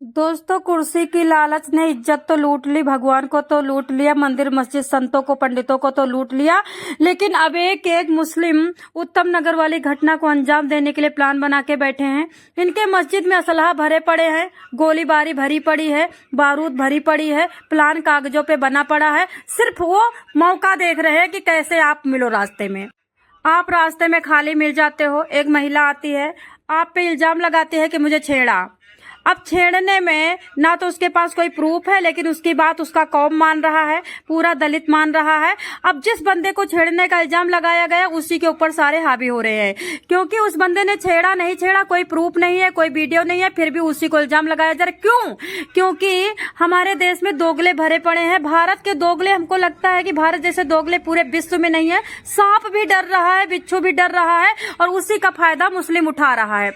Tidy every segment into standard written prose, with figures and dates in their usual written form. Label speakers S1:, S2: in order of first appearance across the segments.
S1: दोस्तों, कुर्सी की लालच ने इज्जत तो लूट ली, भगवान को तो लूट लिया, मंदिर मस्जिद संतों को पंडितों को तो लूट लिया। लेकिन अब एक मुस्लिम उत्तम नगर वाली घटना को अंजाम देने के लिए प्लान बना के बैठे हैं। इनके मस्जिद में असलहा भरे पड़े हैं, गोलीबारी भरी पड़ी है, बारूद भरी पड़ी है, प्लान कागजों पे बना पड़ा है। सिर्फ वो मौका देख रहे हैं कि कैसे आप मिलो रास्ते में। आप रास्ते में खाली मिल जाते हो, एक महिला आती है, आप पे इल्जाम लगाती है कि मुझे छेड़ा। अब छेड़ने में ना तो उसके पास कोई प्रूफ है, लेकिन उसकी बात उसका कौम मान रहा है, पूरा दलित मान रहा है। अब जिस बंदे को छेड़ने का इल्जाम लगाया गया उसी के ऊपर सारे हावी हो रहे हैं, क्योंकि उस बंदे ने छेड़ा नहीं छेड़ा, कोई प्रूफ नहीं है, कोई वीडियो नहीं है, फिर भी उसी को इल्जाम लगाया जा रहा है। क्यों? क्योंकि हमारे देश में दोगले भरे पड़े हैं। भारत के दोगले, हमको लगता है कि भारत जैसे दोगले पूरे विश्व में नहीं है। सांप भी डर रहा है, बिच्छू भी डर रहा है, और उसी का फायदा मुस्लिम उठा रहा है।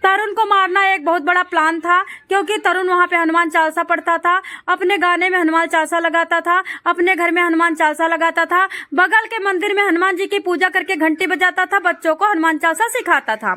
S1: तरुण को मारना एक बहुत बड़ा प्लान था, क्योंकि तरुण वहां पे हनुमान चालीसा पढ़ता था, अपने गाने में हनुमान चालीसा लगाता था, अपने घर में हनुमान चालीसा लगाता था, बगल के मंदिर में हनुमान जी की पूजा करके घंटी बजाता था, बच्चों को हनुमान चालीसा सिखाता था।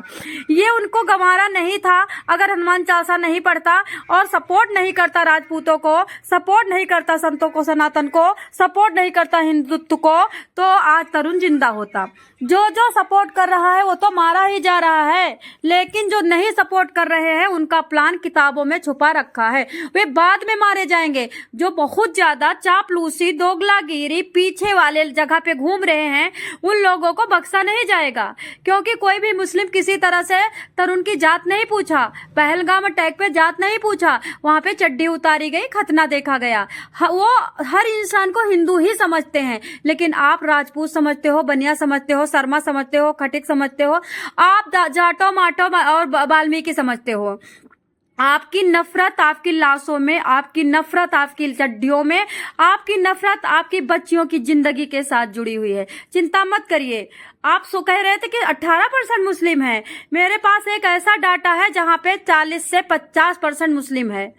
S1: ये उनको गंवारा नहीं था अगर हनुमान चालीसा नहीं पढ़ता और सपोर्ट नहीं करता राजपूतों को, सपोर्ट नहीं करता संतों को, सनातन को, सपोर्ट नहीं करता हिंदुत्व को, तो आज तरुण जिंदा होता। जो जो सपोर्ट कर रहा है वो तो मारा ही जा रहा है, लेकिन जो नहीं सपोर्ट कर रहे हैं उनका प्लान किताबों में छुपा रखा है, वे बाद में मारे जाएंगे। जो बहुत ज्यादा चापलूसी, दोगलागिरी, पीछे वाले जगह पे घूम रहे हैं, उन लोगों को बख्शा नहीं जाएगा, क्योंकि कोई भी मुस्लिम किसी तरह से तरुण की जात नहीं पूछा, पहलगाम अटैक पे जात नहीं पूछा, वहां पे चड्डी उतारी गई, खतना देखा गया। वो हर इंसान को हिंदू ही समझते हैं, लेकिन आप राजपूत समझते हो, बनिया समझते हो, शर्मा समझते हो, खटिक समझते हो, आप जाटो माटो और वाल्मीकि समझते हो। आपकी नफरत आपकी लाशों में, आपकी नफरत आपकी चड्डियों में, आपकी नफरत आपकी बच्चियों की जिंदगी के साथ जुड़ी हुई है। चिंता मत करिए। आप सो कह रहे थे कि 18% मुस्लिम है, मेरे पास एक ऐसा डाटा है जहां पे 40 से 50% मुस्लिम है।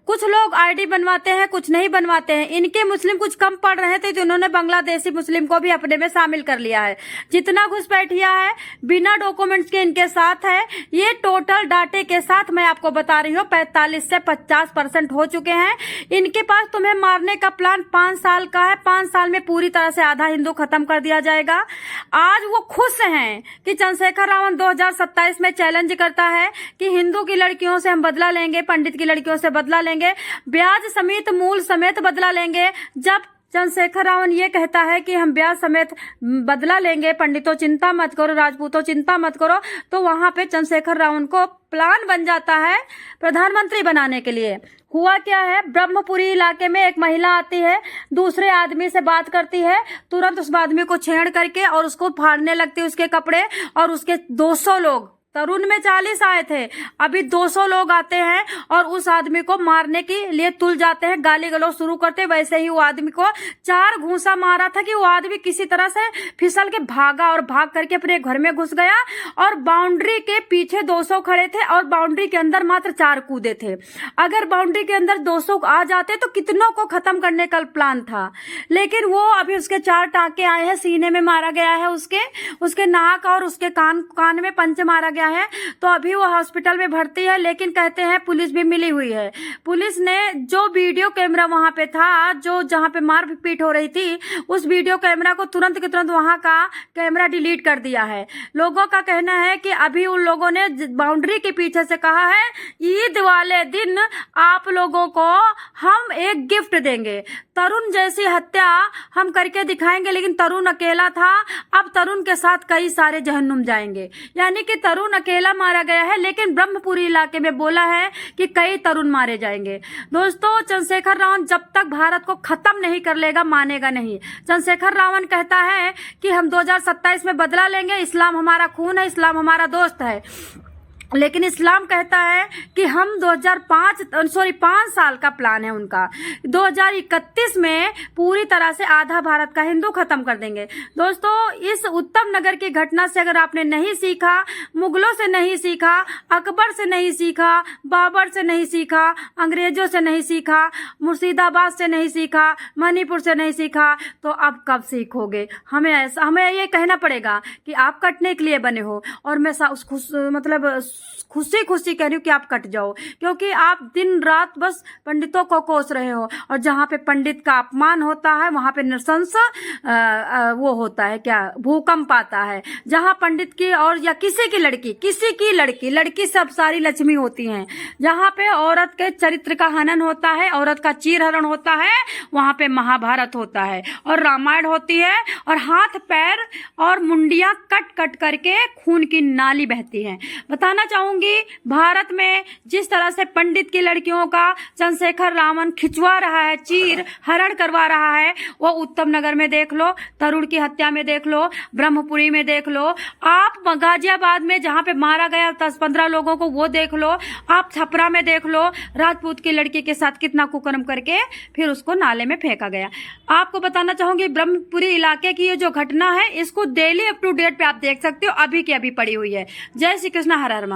S1: कुछ लोग आईडी बनवाते हैं, कुछ नहीं बनवाते हैं। इनके मुस्लिम कुछ कम पड़ रहे थे तो इन्होंने बांग्लादेशी मुस्लिम को भी अपने में शामिल कर लिया है। जितना घुसपैठिया है बिना डॉक्यूमेंट्स के इनके साथ है। ये टोटल डाटे के साथ मैं आपको बता रही हूँ 45 से 50% हो चुके हैं। इनके पास तुम्हें मारने का प्लान 5 साल का है। 5 साल में पूरी तरह से आधा हिंदू खत्म कर दिया जाएगा। आज वो खुश हैं कि चंद्रशेखर रावण 2027 में चैलेंज करता है कि हिंदू की लड़कियों से हम बदला लेंगे, पंडित की लड़कियों से बदला लेंगे, ब्याज समेत मूल समेत बदला लेंगे। जब चंद्रशेखर रावण ये कहता है कि हम ब्याज समेत बदला लेंगे, पंडितों चिंता मत करो, राजपूतों चिंता मत करो, तो वहां पे चंद्रशेखर रावण को प्लान बन जाता है प्रधानमंत्री बनाने के लिए। हुआ क्या है, ब्रह्मपुरी इलाके में एक महिला आती है, दूसरे आदमी से बात करती है, तुरंत उस आदमी को छेड़ करके और उसको फाड़ने लगती है उसके कपड़े, और उसके 200 लोग, तरुण में 40 आए थे, अभी 200 लोग आते हैं और उस आदमी को मारने के लिए तुल जाते हैं, गाली गलौज शुरू करते। वैसे ही वो आदमी को 4 घूंसा मारा था कि वो आदमी किसी तरह से फिसल के भागा और भाग करके अपने घर में घुस गया, और बाउंड्री के पीछे 200 खड़े थे और बाउंड्री के अंदर मात्र 4 कूदे थे। अगर बाउंड्री के अंदर 200 आ जाते तो कितनों को खत्म करने का प्लान था, लेकिन वो अभी उसके 4 टांके आए हैं, सीने में मारा गया है, उसके नाक और उसके कान में पंच मारा गया है। तो अभी वो हॉस्पिटल में भर्ती है, लेकिन कहते हैं पुलिस भी मिली हुई है। पुलिस ने जो वीडियो कैमरा वहां पे था, जो जहां पे मारपीट हो रही थी, उस वीडियो कैमरा को तुरंत के तुरंत वहां का कैमरा डिलीट कर दिया है। लोगों का कहना है कि अभी उन लोगों ने बाउंड्री के पीछे से कहा है, ईद वाले दिन आप लोगों को हम एक गिफ्ट देंगे, तरुण जैसी हत्या हम करके दिखाएंगे। लेकिन तरुण अकेला था, अब तरुण के साथ कई सारे जहन्नुम जाएंगे। यानी कि तरुण अकेला मारा गया है, लेकिन ब्रह्मपुरी इलाके में बोला है कि कई तरुण मारे जाएंगे। दोस्तों, चंद्रशेखर रावण जब तक भारत को खत्म नहीं कर लेगा मानेगा नहीं। चंद्रशेखर रावण कहता है कि हम 2027 में बदला लेंगे, इस्लाम हमारा खून है, इस्लाम हमारा दोस्त है, लेकिन इस्लाम कहता है कि हम 5 साल का प्लान है उनका, 2031 में पूरी तरह से आधा भारत का हिंदू खत्म कर देंगे। दोस्तों, इस उत्तम नगर की घटना से अगर आपने नहीं सीखा, मुगलों से नहीं सीखा, अकबर से नहीं सीखा, बाबर से नहीं सीखा, अंग्रेजों से नहीं सीखा, मुर्शिदाबाद से नहीं सीखा, मणिपुर से नहीं सीखा, तो अब कब सीखोगे? हमें ये कहना पड़ेगा कि आप कटने के लिए बने हो। और मैं खुशी खुशी कह रही हूँ कि आप कट जाओ, क्योंकि आप दिन रात बस पंडितों को कोस रहे हो। और जहाँ पे पंडित का अपमान होता है वहां पे नृशंस वो होता है, क्या भूकंप आता है। जहाँ पंडित की और या किसी की लड़की सब सारी लक्ष्मी होती हैं। जहाँ पे औरत के चरित्र का हनन होता है, औरत का चीर हरण होता है, वहां पे महाभारत होता है और रामायण होती है, और हाथ पैर और मुंडियां कट कट करके खून की नाली बहती है। बताना चाहूंगी भारत में जिस तरह से पंडित की लड़कियों का चंद्रशेखर रावण खिंचवा रहा है, चीर हरण करवा रहा है, वो उत्तम नगर में देख लो, तरुण की हत्या में देख लो, ब्रह्मपुरी में देख लो, आप गाजियाबाद में जहां पे मारा गया 10-15 लोगों को वो देख लो, आप छपरा में देख लो, राजपूत की लड़की के साथ कितना कुकर्म करके फिर उसको नाले में फेंका गया। आपको बताना चाहूंगी ब्रह्मपुरी इलाके की ये जो घटना है इसको डेली अप टू डेट पे आप देख सकते हो, अभी की अभी पड़ी हुई है। जय श्री कृष्ण, हर हर महादेव।